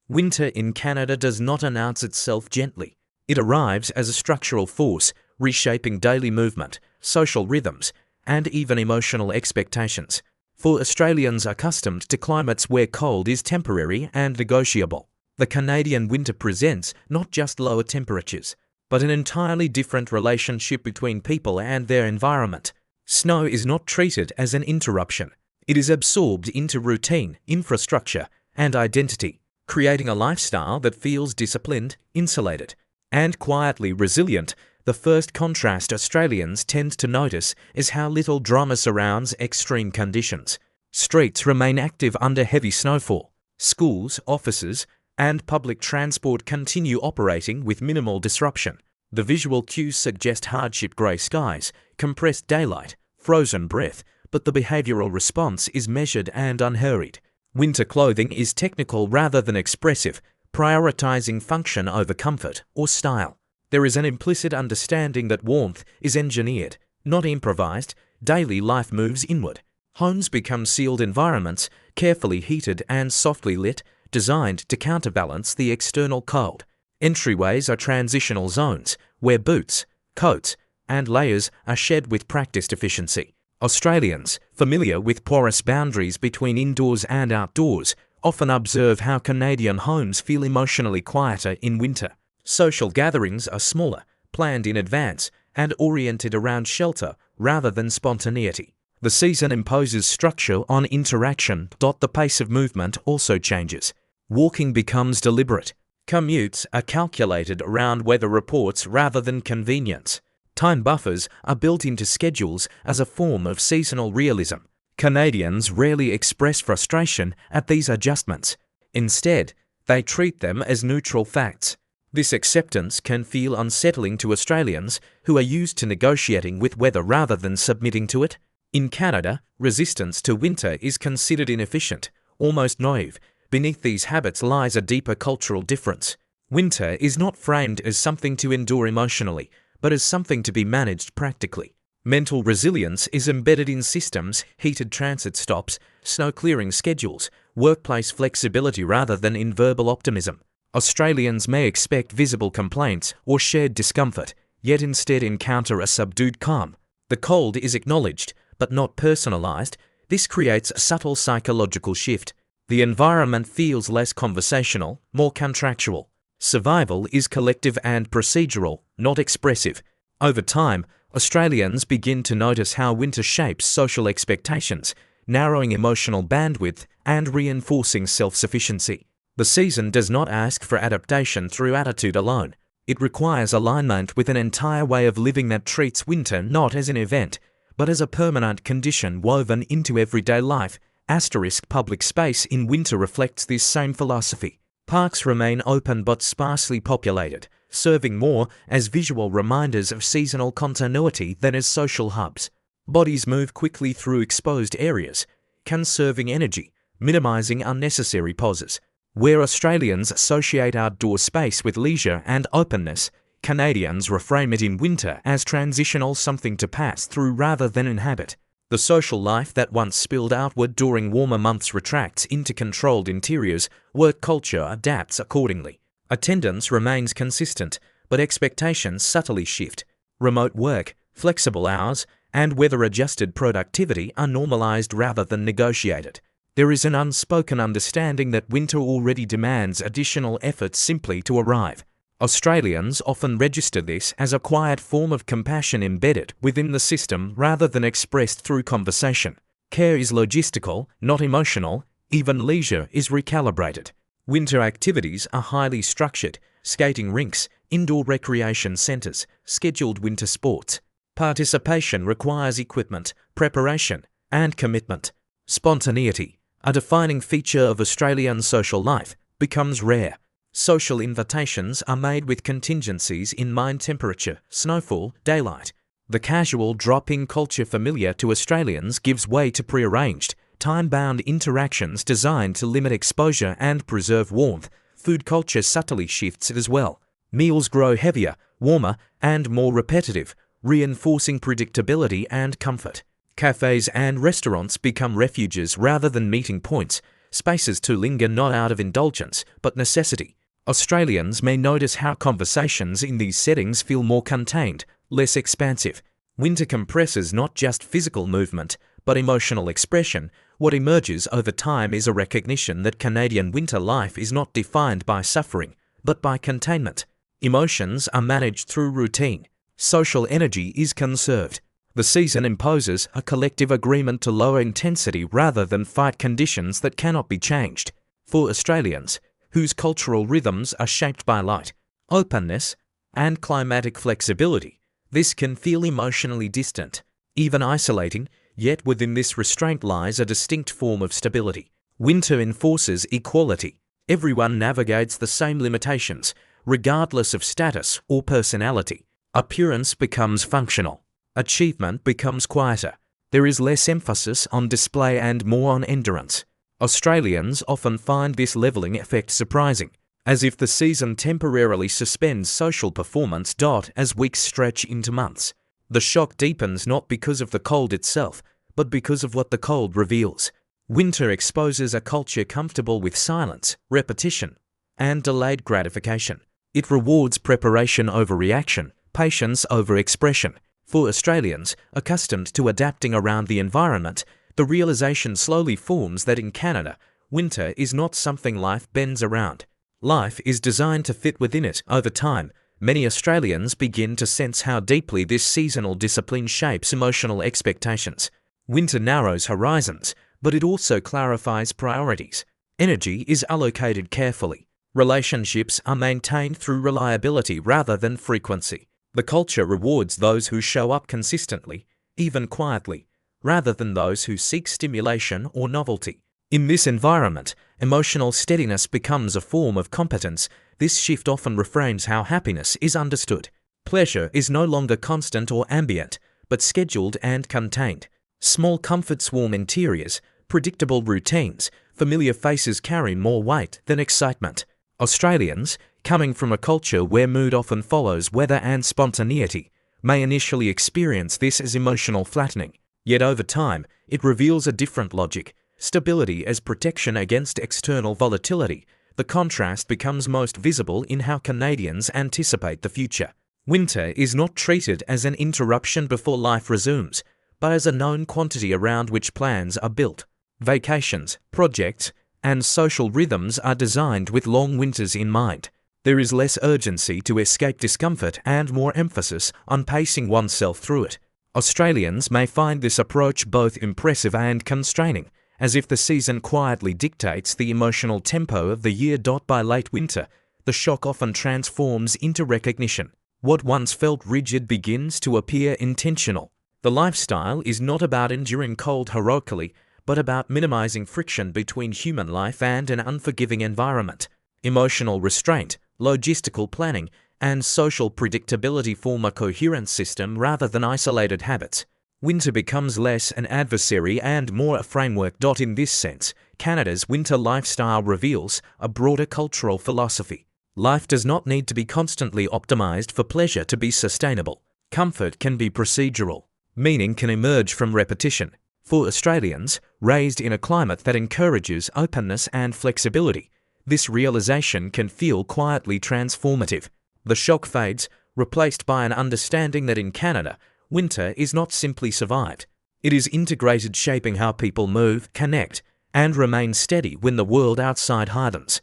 Winter in Canada does not announce itself gently. It arrives as a structural force, reshaping daily movement, social rhythms, and even emotional expectations. For Australians accustomed to climates where cold is temporary and negotiable, the Canadian winter presents not just lower temperatures, but an entirely different relationship between people and their environment. Snow is not treated as an interruption. It is absorbed into routine, infrastructure, and identity, creating a lifestyle that feels disciplined, insulated, and quietly resilient. The first contrast Australians tend to notice is how little drama surrounds extreme conditions. Streets remain active under heavy snowfall. Schools, offices, and public transport continue operating with minimal disruption. The visual cues suggest hardship: grey skies, compressed daylight, frozen breath, but the behavioural response is measured and unhurried. Winter clothing is technical rather than expressive, prioritizing function over comfort or style. There is an implicit understanding that warmth is engineered, not improvised. Daily life moves inward. Homes become sealed environments, carefully heated and softly lit, designed to counterbalance the external cold. Entryways are transitional zones, where boots, coats, and layers are shed with practiced efficiency. Australians, familiar with porous boundaries between indoors and outdoors, often observe how Canadian homes feel emotionally quieter in winter. Social gatherings are smaller, planned in advance, and oriented around shelter rather than spontaneity. The season imposes structure on interaction. The pace of movement also changes. Walking becomes deliberate. Commutes are calculated around weather reports rather than convenience. Time buffers are built into schedules as a form of seasonal realism. Canadians rarely express frustration at these adjustments. Instead, they treat them as neutral facts. This acceptance can feel unsettling to Australians who are used to negotiating with weather rather than submitting to it. In Canada, resistance to winter is considered inefficient, almost naive. Beneath these habits lies a deeper cultural difference. Winter is not framed as something to endure emotionally, but as something to be managed practically. Mental resilience is embedded in systems: heated transit stops, snow-clearing schedules, workplace flexibility rather than in verbal optimism. Australians may expect visible complaints or shared discomfort, yet instead encounter a subdued calm. The cold is acknowledged, but not personalized. This creates a subtle psychological shift. The environment feels less conversational, more contractual. Survival is collective and procedural, not expressive. Over time, Australians begin to notice how winter shapes social expectations, narrowing emotional bandwidth and reinforcing self-sufficiency. The season does not ask for adaptation through attitude alone. It requires alignment with an entire way of living that treats winter not as an event, but as a permanent condition woven into everyday life. Public space in winter reflects this same philosophy. Parks remain open but sparsely populated, serving more as visual reminders of seasonal continuity than as social hubs. Bodies move quickly through exposed areas, conserving energy, minimizing unnecessary pauses. Where Australians associate outdoor space with leisure and openness, Canadians reframe it in winter as transitional, something to pass through rather than inhabit. The social life that once spilled outward during warmer months retracts into controlled interiors. Work culture adapts accordingly. Attendance remains consistent, but expectations subtly shift. Remote work, flexible hours, and weather-adjusted productivity are normalized rather than negotiated. There is an unspoken understanding that winter already demands additional effort simply to arrive. Australians often register this as a quiet form of compassion embedded within the system rather than expressed through conversation. Care is logistical, not emotional. Even leisure is recalibrated. Winter activities are highly structured: skating rinks, indoor recreation centres, scheduled winter sports. Participation requires equipment, preparation, and commitment. Spontaneity, a defining feature of Australian social life, becomes rare. Social invitations are made with contingencies in mind: temperature, snowfall, daylight. The casual drop-in culture familiar to Australians gives way to prearranged, time-bound interactions designed to limit exposure and preserve warmth. Food culture subtly shifts as well. Meals grow heavier, warmer, and more repetitive, reinforcing predictability and comfort. Cafes and restaurants become refuges rather than meeting points, spaces to linger not out of indulgence, but necessity. Australians may notice how conversations in these settings feel more contained, less expansive. Winter compresses not just physical movement, but emotional expression. What emerges over time is a recognition that Canadian winter life is not defined by suffering, but by containment. Emotions are managed through routine. Social energy is conserved. The season imposes a collective agreement to lower intensity rather than fight conditions that cannot be changed. For Australians, whose cultural rhythms are shaped by light, openness, and climatic flexibility, this can feel emotionally distant, even isolating, yet within this restraint lies a distinct form of stability. Winter enforces equality. Everyone navigates the same limitations, regardless of status or personality. Appearance becomes functional. Achievement becomes quieter. There is less emphasis on display and more on endurance. Australians often find this levelling effect surprising, as if the season temporarily suspends social performance. As weeks stretch into months, the shock deepens not because of the cold itself, but because of what the cold reveals. Winter exposes a culture comfortable with silence, repetition, and delayed gratification. It rewards preparation over reaction, patience over expression. For Australians, accustomed to adapting around the environment, the realization slowly forms that in Canada, winter is not something life bends around. Life is designed to fit within it. Over time, many Australians begin to sense how deeply this seasonal discipline shapes emotional expectations. Winter narrows horizons, but it also clarifies priorities. Energy is allocated carefully. Relationships are maintained through reliability rather than frequency. The culture rewards those who show up consistently, even quietly, rather than those who seek stimulation or novelty. In this environment, emotional steadiness becomes a form of competence. This shift often reframes how happiness is understood. Pleasure is no longer constant or ambient, but scheduled and contained. Small comforts, warm interiors, predictable routines, familiar faces carry more weight than excitement. Australians, coming from a culture where mood often follows weather and spontaneity, may initially experience this as emotional flattening. Yet over time, it reveals a different logic. Stability as protection against external volatility. The contrast becomes most visible in how Canadians anticipate the future. Winter is not treated as an interruption before life resumes, but as a known quantity around which plans are built. Vacations, projects, and social rhythms are designed with long winters in mind. There is less urgency to escape discomfort and more emphasis on pacing oneself through it. Australians may find this approach both impressive and constraining, as if the season quietly dictates the emotional tempo of the year. By late winter, the shock often transforms into recognition. What once felt rigid begins to appear intentional. The lifestyle is not about enduring cold heroically, but about minimizing friction between human life and an unforgiving environment. Emotional restraint, logistical planning, and social predictability form a coherent system rather than isolated habits. Winter becomes less an adversary and more a framework. In this sense, Canada's winter lifestyle reveals a broader cultural philosophy. Life does not need to be constantly optimized for pleasure to be sustainable. Comfort can be procedural. Meaning can emerge from repetition. For Australians, raised in a climate that encourages openness and flexibility, this realization can feel quietly transformative. The shock fades, replaced by an understanding that in Canada, winter is not simply survived. It is integrated, shaping how people move, connect, and remain steady when the world outside hardens.